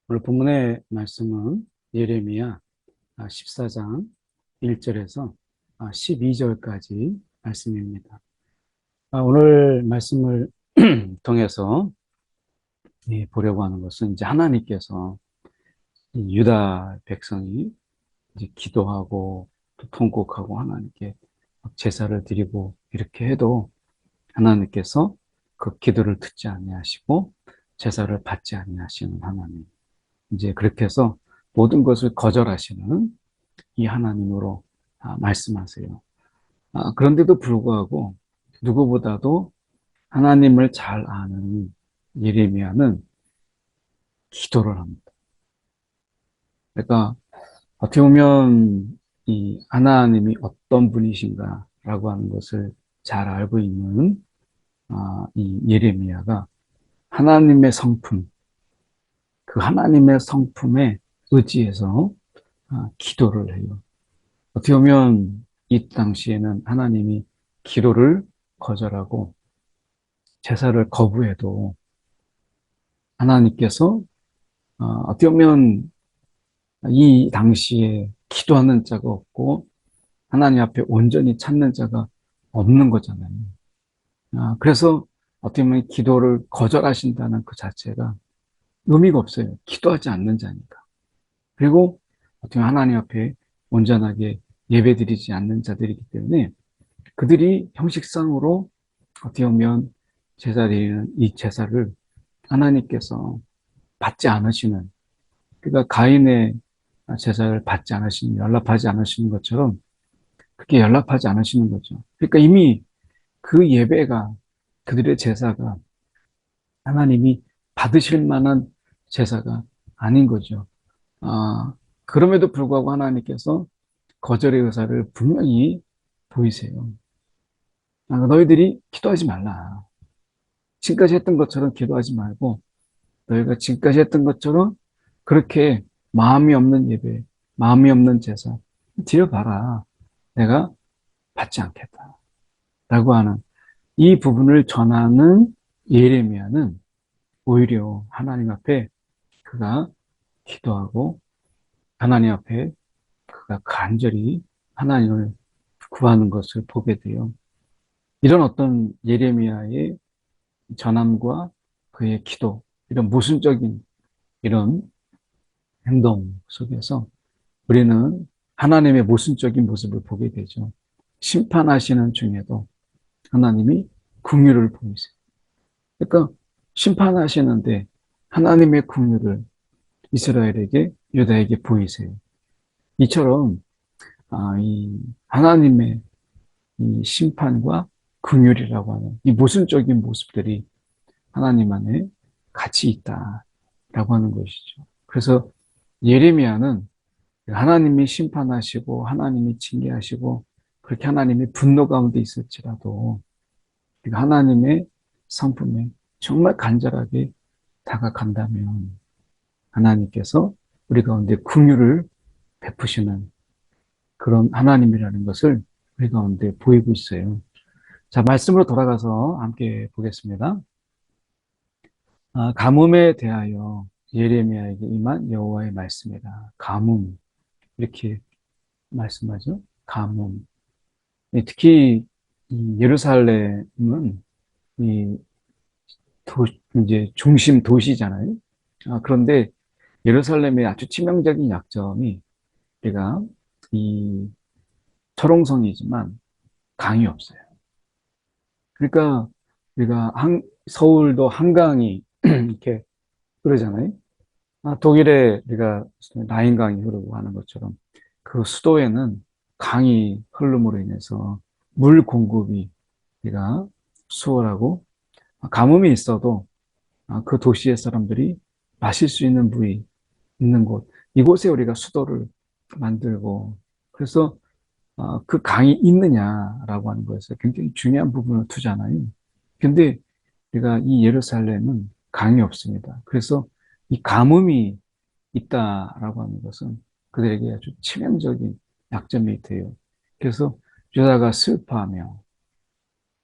오늘 본문의 말씀은 예레미야 14장 1절에서 12절까지 말씀입니다. 오늘 말씀을 통해서 보려고 하는 것은 이제 하나님께서 이 유다 백성이 이제 기도하고 또 통곡하고 하나님께 제사를 드리고 이렇게 해도 하나님께서 그 기도를 듣지 아니하시고 제사를 받지 아니하시는 하나님. 이제 그렇게 해서 모든 것을 거절하시는 이 하나님으로 말씀하세요. 그런데도 불구하고 누구보다도 하나님을 잘 아는 예레미야는 기도를 합니다. 그러니까 어떻게 보면 이 하나님이 어떤 분이신가라고 하는 것을 잘 알고 있는 이 예레미야가 하나님의 성품, 그 하나님의 성품에 의지해서 기도를 해요. 어떻게 보면 이 당시에는 하나님이 기도를 거절하고 제사를 거부해도 하나님께서 어떻게 보면 이 당시에 기도하는 자가 없고 하나님 앞에 온전히 찾는 자가 없는 거잖아요. 그래서 어떻게 보면 기도를 거절하신다는 그 자체가 의미가 없어요. 기도하지 않는 자니까. 그리고 어떻게 보면 하나님 앞에 온전하게 예배드리지 않는 자들이기 때문에 그들이 형식상으로 어떻게 보면 제사 드리는 이 제사를 하나님께서 받지 않으시는, 그러니까 가인의 제사를 받지 않으시는, 연락하지 않으시는 것처럼 그렇게 연락하지 않으시는 거죠. 그러니까 이미 그 예배가, 그들의 제사가 하나님이 받으실 만한 제사가 아닌 거죠. 그럼에도 불구하고 하나님께서 거절의 의사를 분명히 보이세요. 너희들이 기도하지 말라. 지금까지 했던 것처럼 기도하지 말고 너희가 지금까지 했던 것처럼 그렇게 마음이 없는 예배, 마음이 없는 제사 드려봐라. 내가 받지 않겠다. 라고 하는 이 부분을 전하는 예레미야는 오히려 하나님 앞에 그가 기도하고 하나님 앞에 그가 간절히 하나님을 구하는 것을 보게 돼요. 이런 어떤 예레미야의 전함과 그의 기도, 이런 모순적인 이런 행동 속에서 우리는 하나님의 모순적인 모습을 보게 되죠. 심판하시는 중에도 하나님이 긍휼을 보이세요. 그러니까 심판하시는데 하나님의 긍휼을 이스라엘에게, 유다에게 보이세요. 이처럼 이 하나님의 이 심판과 긍휼이라고 하는 이 모순적인 모습들이 하나님 안에 같이 있다라고 하는 것이죠. 그래서 예레미야는 하나님이 심판하시고 하나님이 징계하시고 그렇게 하나님이 분노 가운데 있을지라도 하나님의 성품에 정말 간절하게 다가간다면 하나님께서 우리 가운데 긍휼을 베푸시는 그런 하나님이라는 것을 우리 가운데 보이고 있어요. 자, 말씀으로 돌아가서 함께 보겠습니다. 가뭄에 대하여 예레미야에게 임한 여호와의 말씀이라. 가뭄, 이렇게 말씀하죠. 가뭄. 특히 이 예루살렘은 이 이제 중심 도시잖아요. 그런데 예루살렘의 아주 치명적인 약점이 우리가 이 철옹성이지만 강이 없어요. 그러니까 우리가 서울도 한강이 이렇게 흐르잖아요. 독일에 우리가 라인강이 흐르고 하는 것처럼 그 수도에는 강이 흐름으로 인해서 물 공급이 우리가 수월하고 가뭄이 있어도 그 도시의 사람들이 마실 수 있는 물이 있는 곳, 이곳에 우리가 수도를 만들고 그래서 그 강이 있느냐라고 하는 것에서 굉장히 중요한 부분을 두잖아요. 근데 우리가 이 예루살렘은 강이 없습니다. 그래서 이 가뭄이 있다라고 하는 것은 그들에게 아주 치명적인 약점이 돼요. 그래서 유다가 슬퍼하며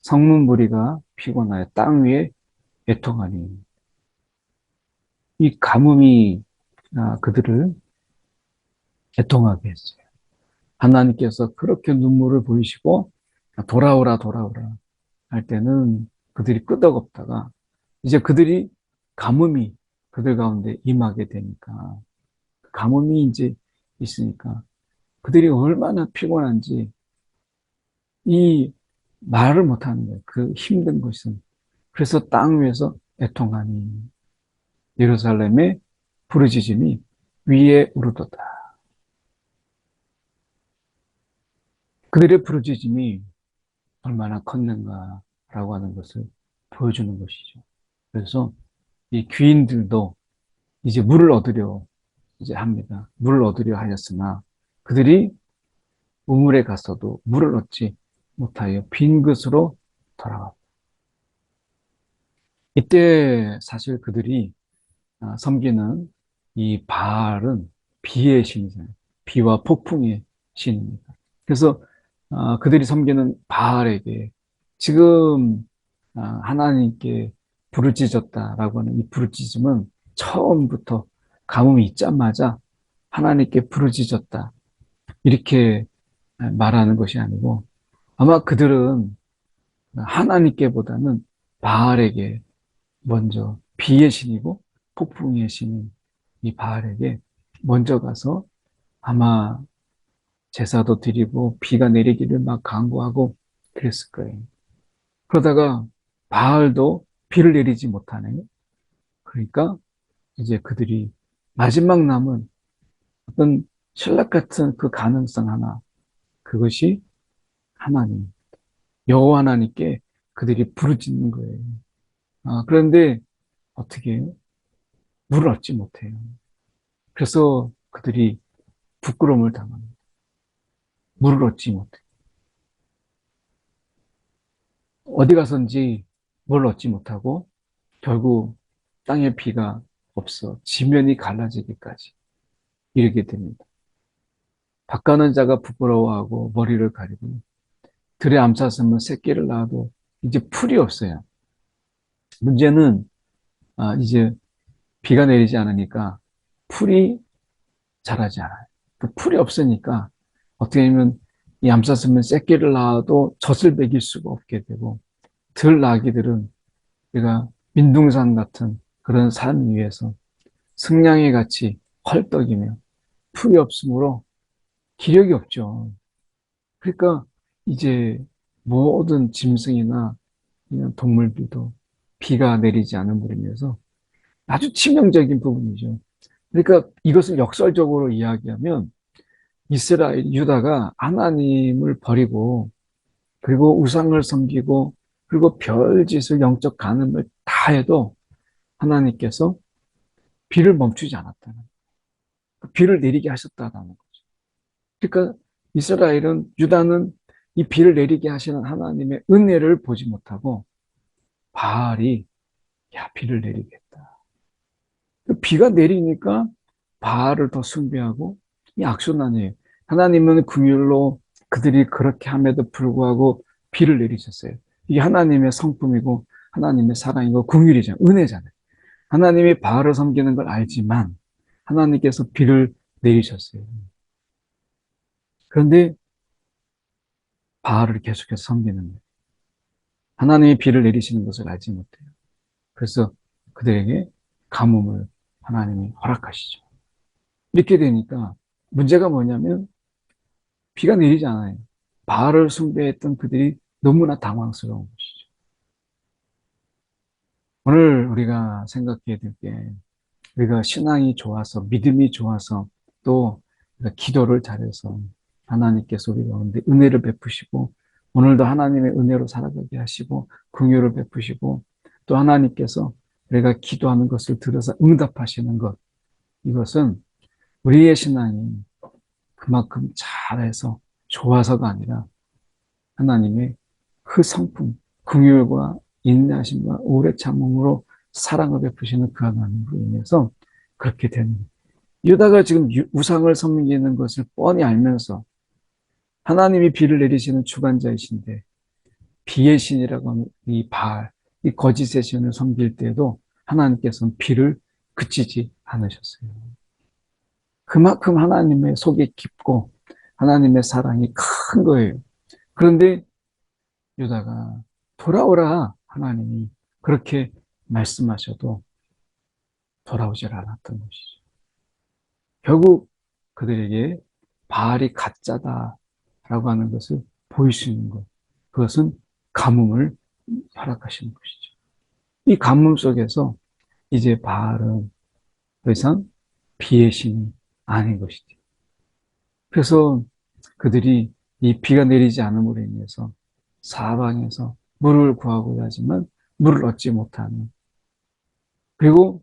성문부리가 피곤하여 땅 위에 애통하니 이 가뭄이 그들을 애통하게 했어요. 하나님께서 그렇게 눈물을 보이시고 돌아오라 돌아오라 할 때는 그들이 끄덕없다가 이제 그들이 가뭄이 그들 가운데 임하게 되니까 가뭄이 이제 있으니까 그들이 얼마나 피곤한지 이 말을 못하는 거예요. 그 힘든 것은. 그래서 땅 위에서 애통하니 예루살렘의 부르짖음이 위에 오르도다. 그들의 부르짖음이 얼마나 컸는가라고 하는 것을 보여주는 것이죠. 그래서 이 귀인들도 이제 물을 얻으려 이제 합니다. 물을 얻으려 하였으나 그들이 우물에 갔어도 물을 얻지 못하여 빈 그릇으로 돌아왔다. 이때 사실 그들이 섬기는 이 바알은 비의 신이잖아요. 비와 폭풍의 신입니다. 그래서 그들이 섬기는 바알에게 지금 하나님께 부르짖었다라고 하는 이 부르짖음은 처음부터 가뭄이 있자마자 하나님께 부르짖었다 이렇게 말하는 것이 아니고 아마 그들은 하나님께보다는 바알에게 먼저 비의 신이고 폭풍의 신인 이 바알에게 먼저 가서 아마 제사도 드리고 비가 내리기를 막 간구하고 그랬을 거예요. 그러다가 바알도 비를 내리지 못하네. 그러니까 이제 그들이 마지막 남은 어떤 신락 같은 그 가능성 하나, 그것이 하나님, 여호와 하나님께 그들이 부르짖는 거예요. 그런데 어떻게 해요? 물을 얻지 못해요. 그래서 그들이 부끄러움을 당합니다. 물을 얻지 못해. 어디 가선지 물 얻지 못하고 결국 땅에 비가 없어 지면이 갈라지기까지 이르게 됩니다. 밭가는 자가 부끄러워하고 머리를 가리고 들에 암쌌으면 새끼를 낳아도 이제 풀이 없어요. 문제는 이제 비가 내리지 않으니까 풀이 자라지 않아요. 그 풀이 없으니까 어떻게 보면 이 암쌌으면 새끼를 낳아도 젖을 먹일 수가 없게 되고 들 나기들은 우리가 민둥산 같은 그런 산 위에서 승냥이 같이 헐떡이며 풀이 없으므로 기력이 없죠. 그러니까 이제 모든 짐승이나 이런 동물들도 비가 내리지 않음으로 인해서 아주 치명적인 부분이죠. 그러니까 이것을 역설적으로 이야기하면 이스라엘, 유다가 하나님을 버리고 그리고 우상을 섬기고 그리고 별짓을 영적 간음을 다 해도 하나님께서 비를 멈추지 않았다는 거예요. 비를 내리게 하셨다는 거죠. 그러니까 이스라엘은 유다는 이 비를 내리게 하시는 하나님의 은혜를 보지 못하고 바알이 야 비를 내리겠다. 비가 내리니까 바알을 더 숭배하고 이 악순환이에요. 하나님은 긍휼로 그들이 그렇게 함에도 불구하고 비를 내리셨어요. 이게 하나님의 성품이고 하나님의 사랑이고 긍휼이잖아요. 은혜잖아요. 하나님이 바알을 섬기는 걸 알지만 하나님께서 비를 내리셨어요. 그런데 바알을 계속해서 섬기는 거예요. 하나님이 비를 내리시는 것을 알지 못해요. 그래서 그들에게 가뭄을 하나님이 허락하시죠. 이렇게 되니까 문제가 뭐냐면 비가 내리지 않아요. 바알을 숭배했던 그들이 너무나 당황스러운 것이죠. 오늘 우리가 생각해야 될 게 우리가 신앙이 좋아서 믿음이 좋아서 또 우리가 기도를 잘해서 하나님께서 우리 가운데 은혜를 베푸시고 오늘도 하나님의 은혜로 살아가게 하시고 긍휼을 베푸시고 또 하나님께서 우리가 기도하는 것을 들어서 응답하시는 것, 이것은 우리의 신앙이 그만큼 잘해서 좋아서가 아니라 하나님의 그 성품, 긍휼과 인내하심과 오래 참음으로 사랑을 베푸시는 그 하나님으로 인해서 그렇게 되는 거예요. 유다가 지금 우상을 섬기는 것을 뻔히 알면서 하나님이 비를 내리시는 주관자이신데 비의 신이라고 하는 이 바알, 이 거짓의 신을 섬길 때에도 하나님께서는 비를 그치지 않으셨어요. 그만큼 하나님의 속이 깊고 하나님의 사랑이 큰 거예요. 그런데 유다가 돌아오라 하나님이 그렇게 말씀하셔도 돌아오질 않았던 것이죠. 결국 그들에게 바알이 가짜다라고 하는 것을 보일 수 있는 것. 그것은 가뭄을 허락하시는 것이죠. 이 가뭄 속에서 이제 바알은 더 이상 비의 신이 아닌 것이죠. 그래서 그들이 이 비가 내리지 않음으로 인해서 사방에서 물을 구하고자 하지만 물을 얻지 못하는, 그리고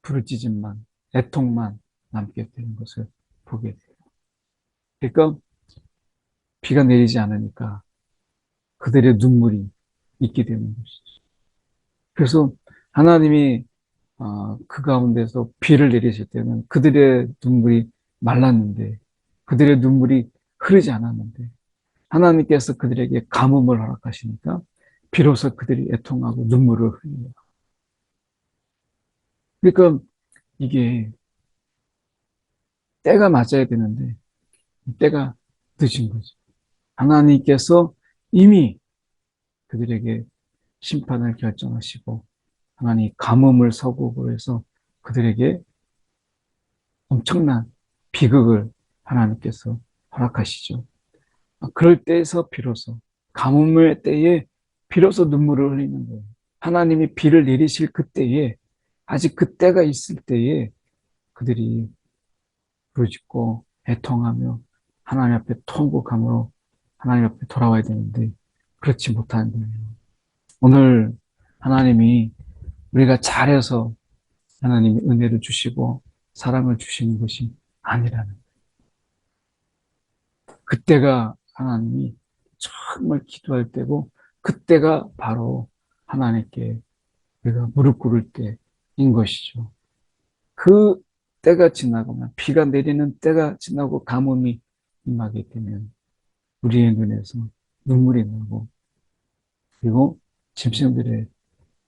부르짖음만, 애통만 남게 되는 것을 보게 돼요. 그러니까 비가 내리지 않으니까 그들의 눈물이 있게 되는 것이죠. 그래서 하나님이 그 가운데서 비를 내리실 때는 그들의 눈물이 말랐는데, 그들의 눈물이 흐르지 않았는데, 하나님께서 그들에게 가뭄을 허락하시니까 비로소 그들이 애통하고 눈물을 흘려요. 그러니까 이게 때가 맞아야 되는데 때가 늦은 거죠. 하나님께서 이미 그들에게 심판을 결정하시고 하나님 가뭄을 서국으로 해서 그들에게 엄청난 비극을 하나님께서 허락하시죠. 그럴 때에서 비로소, 가뭄의 때에 비로소 눈물을 흘리는 거예요. 하나님이 비를 내리실 그때에, 아직 그때가 있을 때에 그들이 부르짖고 애통하며 하나님 앞에 통곡함으로 하나님 앞에 돌아와야 되는데 그렇지 못한 거예요. 오늘 하나님이 우리가 잘해서 하나님이 은혜를 주시고 사랑을 주시는 것이 아니라는 거예요. 그때가 하나님이 정말 기도할 때고, 그때가 바로 하나님께 우리가 무릎 꿇을 때인 것이죠. 그 때가 지나가면, 비가 내리는 때가 지나고 가뭄이 임하게 되면 우리의 눈에서 눈물이 나고, 그리고 짐승들의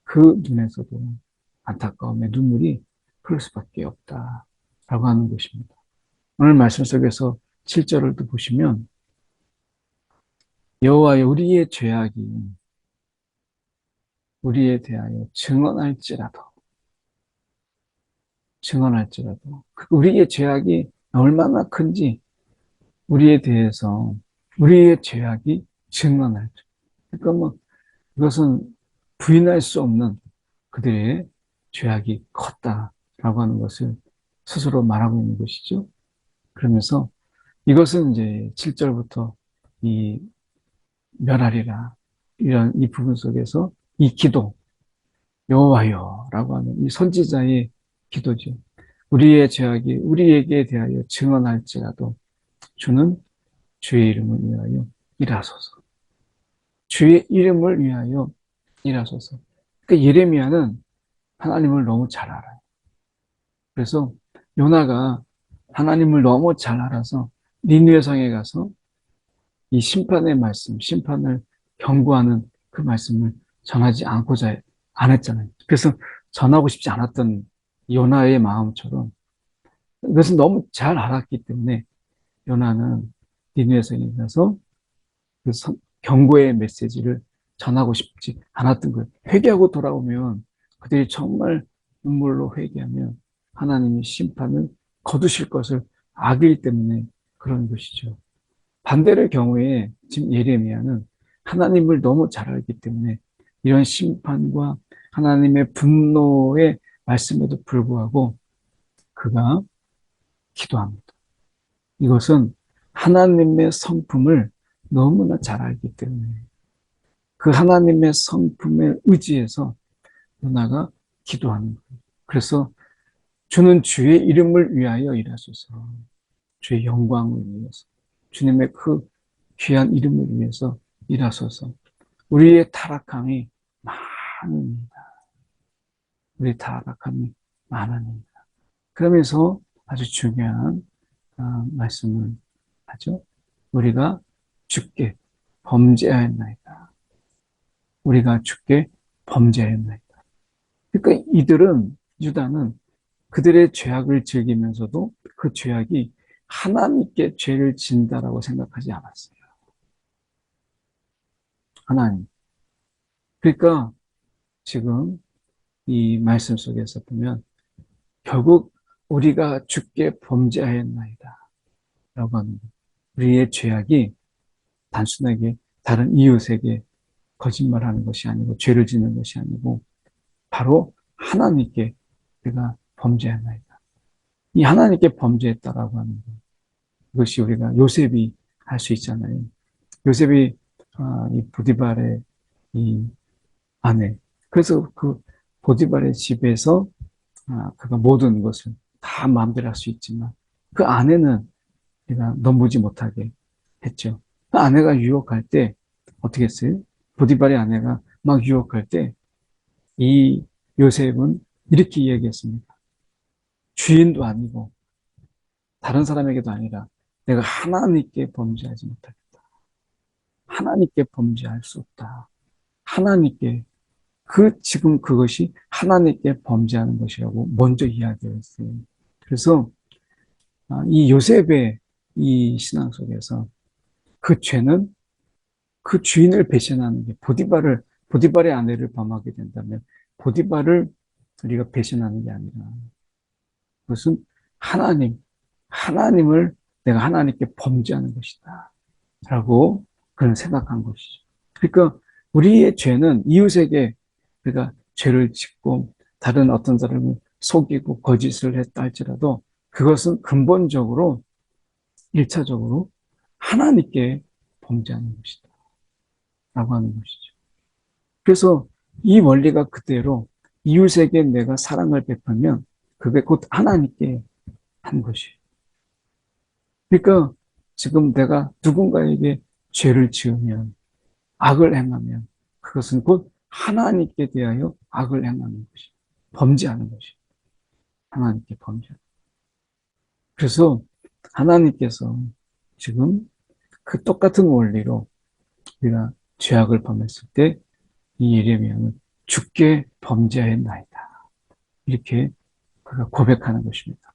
그 눈에서도 안타까움의 눈물이 흐를 수밖에 없다라고 하는 것입니다. 오늘 말씀 속에서 7절을 또 보시면, 여호와여 우리의 죄악이 우리에 대하여 증언할지라도 우리의 죄악이 얼마나 큰지 우리에 대해서 우리의 죄악이 증언할지. 그러니까 뭐 이것은 부인할 수 없는 그들의 죄악이 컸다라고 하는 것을 스스로 말하고 있는 것이죠. 그러면서 이것은 이제 7절부터 이 멸하리라 이런 이 부분 속에서 이 기도, 여호와여라고 하는 이 선지자의 기도죠. 우리의 죄악이 우리에게 대하여 증언할지라도 주는 주의 이름을 위하여 일하소서. 주의 이름을 위하여 일하소서. 그러니까 예레미야는 하나님을 너무 잘 알아요. 그래서 요나가 하나님을 너무 잘 알아서 니느웨 성에 가서 이 심판의 말씀, 심판을 경고하는 그 말씀을 전하지 않고자 안 했잖아요. 그래서 전하고 싶지 않았던 요나의 마음처럼 그것을 너무 잘 알았기 때문에 요나는 니느웨 성에 가서 그 경고의 메시지를 전하고 싶지 않았던 거예요. 회개하고 돌아오면 그들이 정말 눈물로 회개하면 하나님이 심판을 거두실 것을 알기 때문에 그런 것이죠. 반대의 경우에 지금 예레미야는 하나님을 너무 잘 알기 때문에 이런 심판과 하나님의 분노의 말씀에도 불구하고 그가 기도합니다. 이것은 하나님의 성품을 너무나 잘 알기 때문에 그 하나님의 성품에 의지해서 누나가 기도하는 거예요. 그래서 주는 주의 이름을 위하여 일하소서. 주의 영광을 위해서, 주님의 그 귀한 이름을 위해서 일하소서. 우리의 타락함이 많습니다. 우리의 타락함이 많습니다. 그러면서 아주 중요한 말씀을 하죠. 우리가 주께 범죄하였나이다. 우리가 주께 범죄하였나이다. 그러니까 이들은, 유다는 그들의 죄악을 즐기면서도 그 죄악이 하나님께 죄를 진다라고 생각하지 않았어요. 하나님. 그러니까 지금 이 말씀 속에서 보면 결국 우리가 주께 범죄하였나이다 라고 하는 거예요. 우리의 죄악이 단순하게 다른 이웃에게 거짓말하는 것이 아니고 죄를 짓는 것이 아니고 바로 하나님께 우리가 범죄하나이다. 이 하나님께 범죄했다라고 하는 것. 이것이 우리가 요셉이 할 수 있잖아요. 요셉이 이 보디발의 이 아내. 그래서 그 보디발의 집에서 그가 모든 것을 다 마음대로 할 수 있지만 그 아내는 우리가 넘보지 못하게 했죠. 그 아내가 유혹할 때 어떻게 했어요? 보디발의 아내가 막 유혹할 때 이 요셉은 이렇게 이야기했습니다. 주인도 아니고 다른 사람에게도 아니라 내가 하나님께 범죄하지 못하겠다. 하나님께 범죄할 수 없다. 하나님께 지금 그것이 하나님께 범죄하는 것이라고 먼저 이야기했어요. 그래서 이 요셉의 이 신앙 속에서 그 죄는 그 주인을 배신하는 게 보디발의 아내를 범하게 된다면 보디발을 우리가 배신하는 게 아니라 그것은 하나님을 내가 하나님께 범죄하는 것이다. 라고 그는 생각한 것이죠. 그러니까 우리의 죄는 이웃에게 우리가 죄를 짓고 다른 어떤 사람을 속이고 거짓을 했다 할지라도 그것은 근본적으로 1차적으로 하나님께 범죄하는 것이다. 라고 하는 것이죠. 그래서 이 원리가 그대로 이웃에게 내가 사랑을 베풀면 그게 곧 하나님께 한 것이에요. 그러니까 지금 내가 누군가에게 죄를 지으면 악을 행하면 그것은 곧 하나님께 대하여 악을 행하는 것이 범죄하는 것이 하나님께 범죄하는. 그래서 하나님께서 지금 그 똑같은 원리로 우리가 죄악을 범했을 때 이 예레미야는 주께 범죄하였나이다. 이렇게 그가 고백하는 것입니다.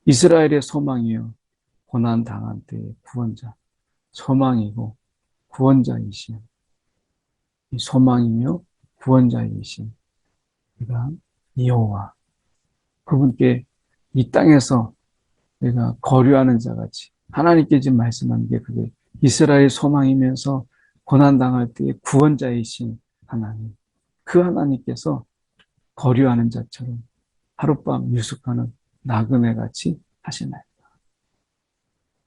이스라엘의 소망이요 고난 당한 때의 구원자, 소망이고 구원자이신 이 소망이며 구원자이신 우리가 여호와 그분께 이 땅에서 우리가 거류하는 자같이 하나님께 지금 말씀하는 게 그게 이스라엘 소망이면서 고난당할 때의 구원자이신 하나님 그 하나님께서 거류하는 자처럼 하룻밤 유숙하는 나그네같이 하시나이다.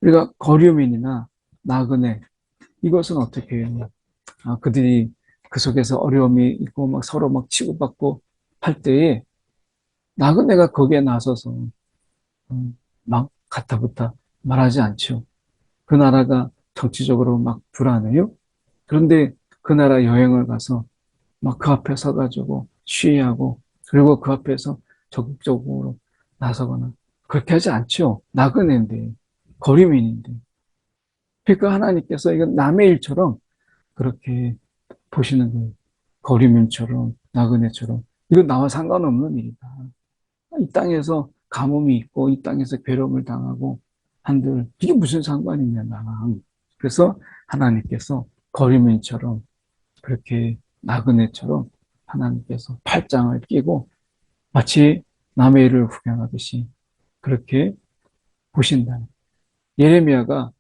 우리가 거류민이나 나그네 이것은 어떻게 해요? 그들이 그 속에서 어려움이 있고 막 서로 막 치고받고 할 때에 나그네가 거기에 나서서 막 가타부타 말하지 않죠. 그 나라가 정치적으로 막 불안해요. 그런데 그 나라 여행을 가서 막 그 앞에 서가지고 시위하고 그리고 그 앞에서 적극적으로 나서거나 그렇게 하지 않죠. 나그네인데 거리민인데. 그러니까 하나님께서 이건 남의 일처럼 그렇게 보시는 거예요. 거리민처럼 나그네처럼 이건 나와 상관없는 일이다. 이 땅에서 가뭄이 있고 이 땅에서 괴로움을 당하고 한들 이게 무슨 상관이냐 나랑. 그래서 하나님께서 거리민처럼 그렇게 나그네처럼 하나님께서 팔짱을 끼고 마치 남의 일을 구경하듯이 그렇게 보신다는 예레미야가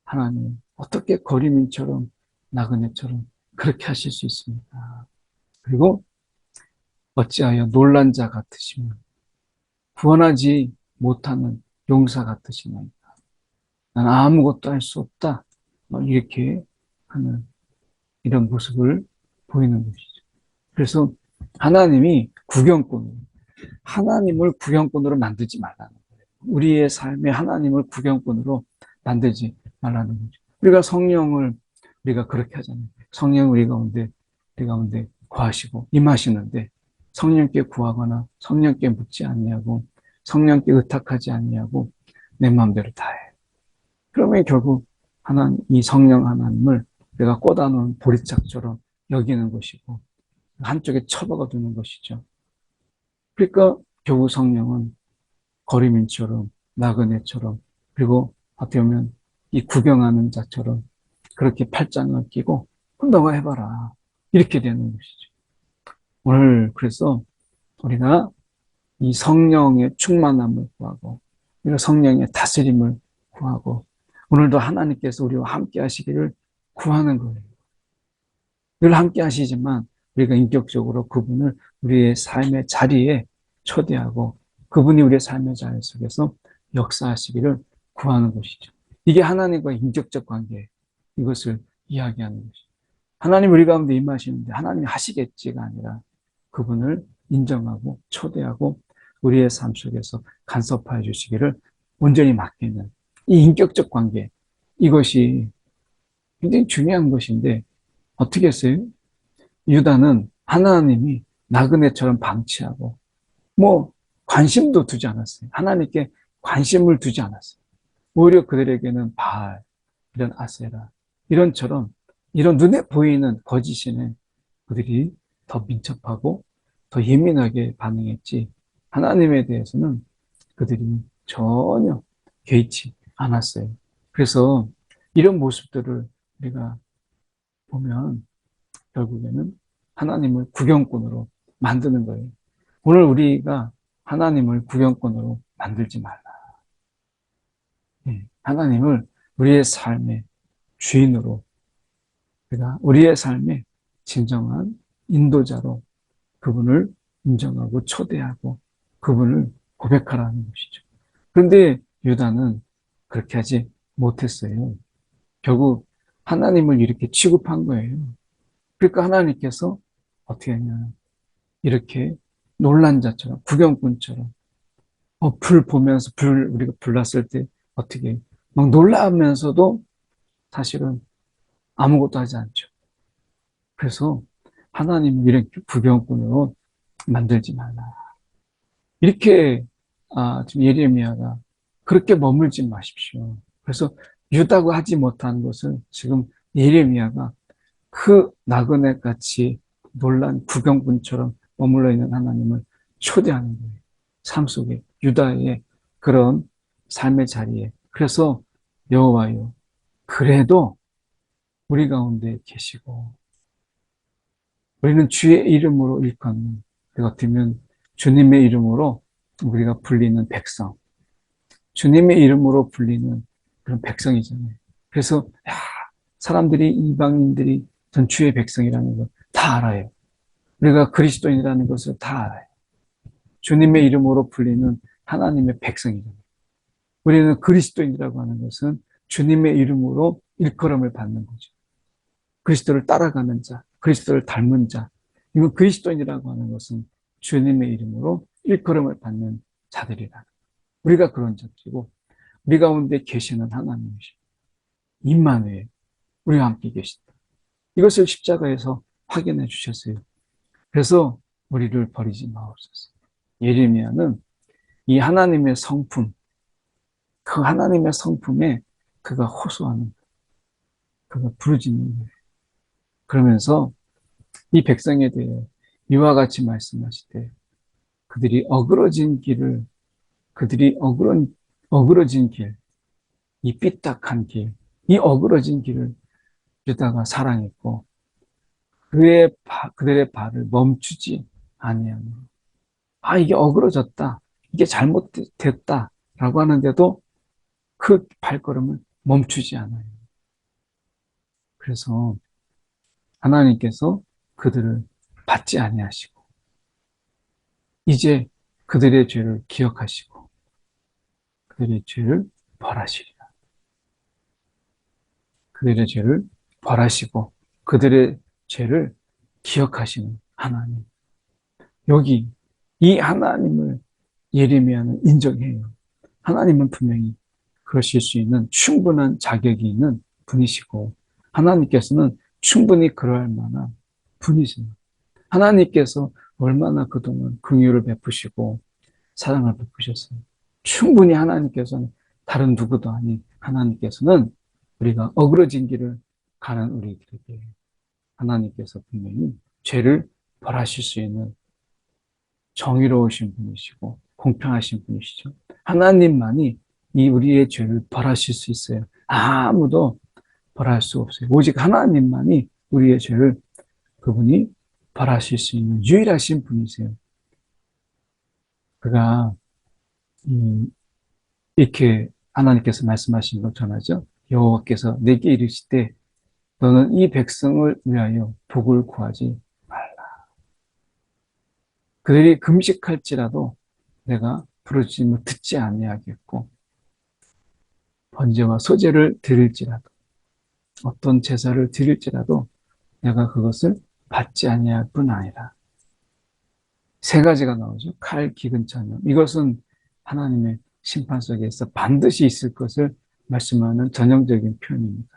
하나님 어떻게 거리민처럼 나그네처럼 그렇게 하실 수 있습니까? 그리고 어찌하여 놀란 자 같으시면 구원하지 못하는 용사 같으시나이까. 난 아무것도 할 수 없다. 이렇게 하는 이런 모습을 보이는 것이죠. 그래서 하나님이 하나님을 구경꾼으로 만들지 말라는 거예요. 우리의 삶에 하나님을 구경꾼으로 만들지 말라는 거죠. 우리가 성령을 우리가 그렇게 하잖아요. 성령 우리 가운데 구하시고 임하시는데 성령께 구하거나 성령께 묻지 않냐고 성령께 의탁하지 않냐고 내 마음대로 다 해. 그러면 결국 이 성령 하나님을 내가 꽂아놓은 보리짝처럼 여기는 것이고 한쪽에 처박아 두는 것이죠. 그러니까 겨우 성령은 거리민처럼, 나그네처럼, 그리고 어떻게 보면 이 구경하는 자처럼 그렇게 팔짱을 끼고 너가 해봐라. 이렇게 되는 것이죠. 오늘 그래서 우리가 이 성령의 충만함을 구하고, 우리가 성령의 다스림을 구하고, 오늘도 하나님께서 우리와 함께 하시기를 구하는 거예요. 늘 함께 하시지만 우리가 인격적으로 그분을 우리의 삶의 자리에 초대하고 그분이 우리의 삶의 자리 속에서 역사하시기를 구하는 것이죠. 이게 하나님과의 인격적 관계, 이것을 이야기하는 것이죠. 하나님 우리 가운데 임하시는데 하나님이 하시겠지가 아니라 그분을 인정하고 초대하고 우리의 삶 속에서 간섭하여 주시기를 온전히 맡기는 이 인격적 관계, 이것이 굉장히 중요한 것인데 어떻게 했어요? 유다는 하나님이 나그네처럼 방치하고 관심도 두지 않았어요. 하나님께 관심을 두지 않았어요. 오히려 그들에게는 바알, 이런 아세라, 이런 눈에 보이는 거짓신에 그들이 더 민첩하고 더 예민하게 반응했지, 하나님에 대해서는 그들이 전혀 개의치 않았어요. 그래서 이런 모습들을 우리가 보면 결국에는 하나님을 구경꾼으로 만드는 거예요. 오늘 우리가 하나님을 구경꾼으로 만들지 말라. 하나님을 우리의 삶의 주인으로, 우리가 우리의 삶의 진정한 인도자로 그분을 인정하고 초대하고 그분을 고백하라는 것이죠. 그런데 유다는 그렇게 하지 못했어요. 결국 하나님을 이렇게 취급한 거예요. 그러니까 하나님께서 어떻게 하냐, 이렇게 놀란 자처럼, 구경꾼처럼, 불 보면서 우리가 불났을 때 어떻게 막 놀라면서도 사실은 아무것도 하지 않죠. 그래서 하나님을 이렇게 구경꾼으로 만들지 말라. 이렇게 지금 예레미야가 그렇게 머물지 마십시오. 그래서 유다가 하지 못한 것을 지금 예레미야가 그 나그네 같이 놀란 구경꾼처럼 머물러 있는 하나님을 초대하는 거예요. 삶 속에, 유다의 그런 삶의 자리에. 그래서 여호와여, 그래도 우리 가운데 계시고 우리는 주의 이름으로 일컫는, 어쩌면 주님의 이름으로 우리가 불리는 백성, 주님의 이름으로 불리는 그런 백성이잖아요. 그래서 사람들이, 이방인들이 전 주의 백성이라는 걸 다 알아요. 우리가 그리스도인이라는 것을 다 알아요. 주님의 이름으로 불리는 하나님의 백성이잖아요. 우리는 그리스도인이라고 하는 것은 주님의 이름으로 일컬음을 받는 거죠. 그리스도를 따라가는 자, 그리스도를 닮은 자, 이건 그리스도인이라고 하는 것은 주님의 이름으로 일컬음을 받는 자들이다. 우리가 그런 자들이고 우리 가운데 계시는 하나님이시 임마누엘, 우리와 함께 계신다. 이것을 십자가에서 확인해 주셨어요. 그래서 우리를 버리지 마옵소서. 예레미야는 이 하나님의 성품, 그 하나님의 성품에 그가 호소하는 거예요. 그가 부르짖는 거예요. 그러면서 이 백성에 대해 이와 같이 말씀하시되 그들이 어그러진 길을, 그들이 어그러진 길, 이 삐딱한 길, 이 어그러진 길을 유다가 사랑했고 그들의 발을 멈추지 아니하며, 이게 어그러졌다, 이게 잘못됐다라고 하는데도 그 발걸음을 멈추지 않아요. 그래서 하나님께서 그들을 받지 아니하시고 이제 그들의 죄를 기억하시고 그들의 죄를 벌하시리라. 그들의 죄를 벌하시고 그들의 죄를 기억하시는 하나님. 여기 이 하나님을 예레미야는 인정해요. 하나님은 분명히 그러실 수 있는 충분한 자격이 있는 분이시고 하나님께서는 충분히 그러할 만한 분이십니다. 하나님께서 얼마나 그동안 긍휼을 베푸시고 사랑을 베푸셨어요. 충분히 하나님께서는 다른 누구도 아닌 하나님께서는 우리가 어그러진 길을 가는 우리들에게 하나님께서 분명히 죄를 벌하실 수 있는 정의로우신 분이시고 공평하신 분이시죠. 하나님만이 이 우리의 죄를 벌하실 수 있어요. 아무도 벌할 수 없어요. 오직 하나님만이 우리의 죄를 그분이 벌하실 수 있는 유일하신 분이세요. 그가 이렇게 하나님께서 말씀하신 것 전하죠. 여호와께서 내게 이르시되 너는 이 백성을 위하여 복을 구하지 말라. 그들이 금식할지라도 내가 부르짖음을 듣지 아니하겠고 번제와 소제를 드릴지라도 어떤 제사를 드릴지라도 내가 그것을 받지 아니할 뿐 아니라 세 가지가 나오죠. 칼, 기근, 전염. 이것은 하나님의 심판 속에서 반드시 있을 것을 말씀하는 전형적인 표현입니다.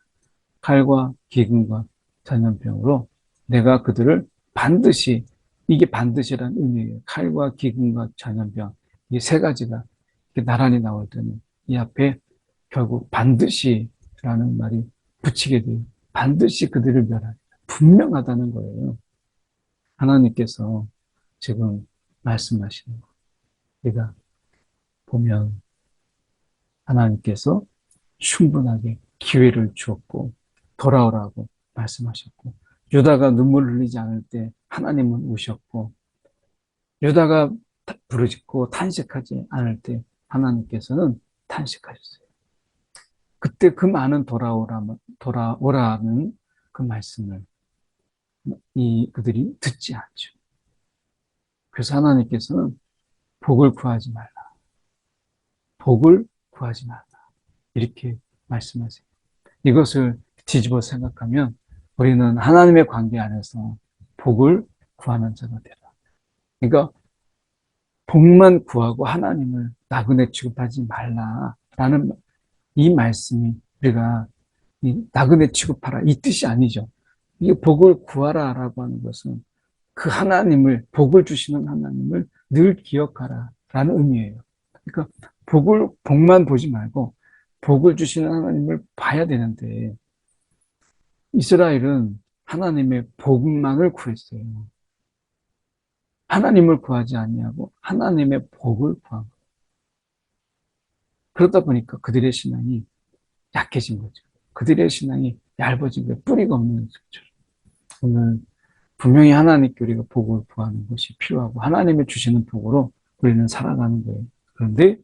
칼과 기근과 전염병으로 내가 그들을 반드시, 이게 반드시란 의미예요. 칼과 기근과 전염병. 이 세 가지가 나란히 나올 때는 이 앞에 결국 반드시라는 말이 붙이게 돼요. 반드시 그들을 멸하리라. 분명하다는 거예요. 하나님께서 지금 말씀하시는 거. 우리가 보면 하나님께서 충분하게 기회를 주었고 돌아오라고 말씀하셨고 유다가 눈물을 흘리지 않을 때 하나님은 우셨고 유다가 부르짖고 탄식하지 않을 때 하나님께서는 탄식하셨어요. 그때 그 많은 돌아오라는 그 말씀을 그들이 듣지 않죠. 그래서 하나님께서는 복을 구하지 말라. 복을 구하지 말라. 이렇게 말씀하세요. 이것을 뒤집어 생각하면 우리는 하나님의 관계 안에서 복을 구하는 자가 되라. 그러니까 복만 구하고 하나님을 나그네 취급하지 말라라는 이 말씀이 우리가 나그네 취급하라 이 뜻이 아니죠. 이게 복을 구하라라고 하는 것은 그 하나님을 복을 주시는 하나님을 늘 기억하라라는 의미예요. 그러니까 복만 보지 말고 복을 주시는 하나님을 봐야 되는데 이스라엘은 하나님의 복만을 구했어요. 하나님을 구하지 아니하고 하나님의 복을 구한 거예요. 그러다 보니까 그들의 신앙이 약해진 거죠. 그들의 신앙이 얇아진 거예요. 뿌리가 없는 거죠. 오늘 분명히 하나님께 우리가 복을 구하는 것이 필요하고 하나님이 주시는 복으로 우리는 살아가는 거예요. 그런데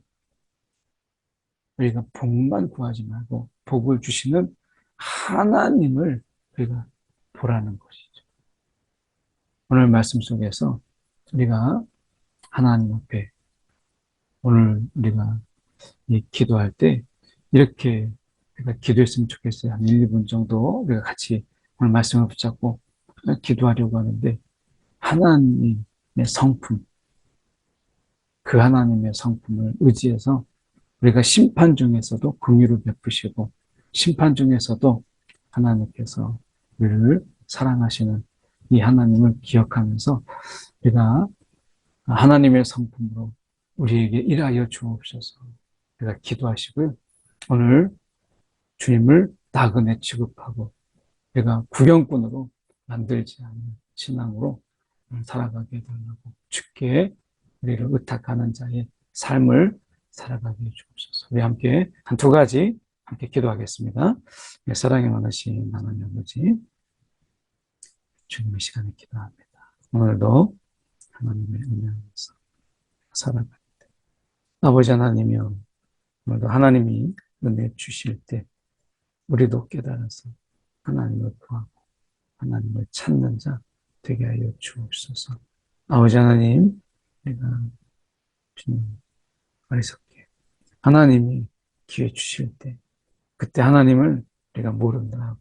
우리가 복만 구하지 말고 복을 주시는 하나님을 우리가 보라는 것이죠. 오늘 말씀 속에서 우리가 하나님 앞에 오늘 우리가 기도할 때 이렇게 우리가 기도했으면 좋겠어요. 한 1, 2분 정도 우리가 같이 오늘 말씀을 붙잡고 기도하려고 하는데 하나님의 성품, 그 하나님의 성품을 의지해서 우리가 심판 중에서도 긍휼을 베푸시고 심판 중에서도 하나님께서 우리를 사랑하시는 이 하나님을 기억하면서 우리가 하나님의 성품으로 우리에게 일하여 주옵소서. 우리가 기도하시고요. 오늘 주님을 나그네 취급하고 우리가 구경꾼으로 만들지 않는 신앙으로 살아가게 되려고 주께 우리를 의탁하는 자의 삶을 살아가게 해주옵소서. 우리 함께 한 두 가지 함께 기도하겠습니다. 네, 사랑이 많으신 하나님 아버지 주님의 시간에 기도합니다. 오늘도 하나님의 은혜 안에서 살아가게 돼. 아버지 하나님이여 오늘도 하나님이 은혜 주실 때 우리도 깨달아서 하나님을 구하고 하나님을 찾는 자 되게 하여 주옵소서. 아버지 하나님 내가 주님 어리석게 하나님이 기회 주실 때 그때 하나님을 우리가 모른다 하고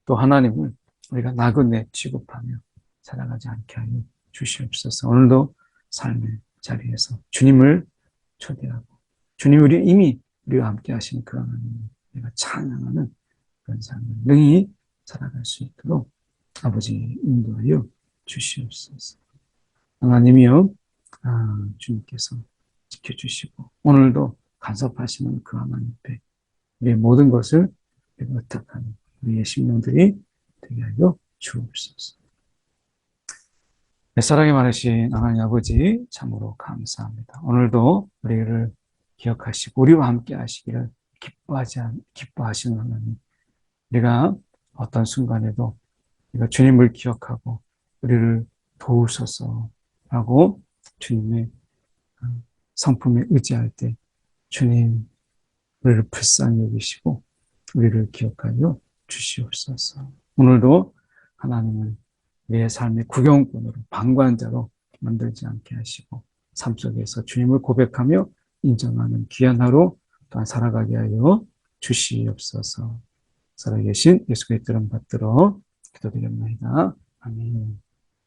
또 하나님을 우리가 나그네 취급하며 살아가지 않게 하여 주시옵소서. 오늘도 삶의 자리에서 주님을 초대하고 주님 우리 이미 우리와 함께 하신 그 하나님을 우리가 찬양하는 그런 삶을 능히 살아갈 수 있도록 아버지 인도하여 주시옵소서. 하나님이여 주님께서 지켜주시고 오늘도 간섭하시는 그 하나님 앞에 우리의 모든 것을 의탁하는 우리의 심령들이 되게 하여 주옵소서. 사랑이 많으신 하나님 아버지 참으로 감사합니다. 오늘도 우리를 기억하시고 우리와 함께 하시기를 기뻐하시는 하나님. 우리가 어떤 순간에도 우리가 주님을 기억하고 우리를 도우소서라고 주님의 성품에 의지할 때 주님 우리를 불쌍히 여기시고 우리를 기억하여 주시옵소서. 오늘도 하나님을 내 삶의 구경꾼으로 방관자로 만들지 않게 하시고 삶 속에서 주님을 고백하며 인정하는 귀한 하루 또한 살아가게 하여 주시옵소서. 살아계신 예수 그리스도 이름 받들어 기도드립니다. 아멘.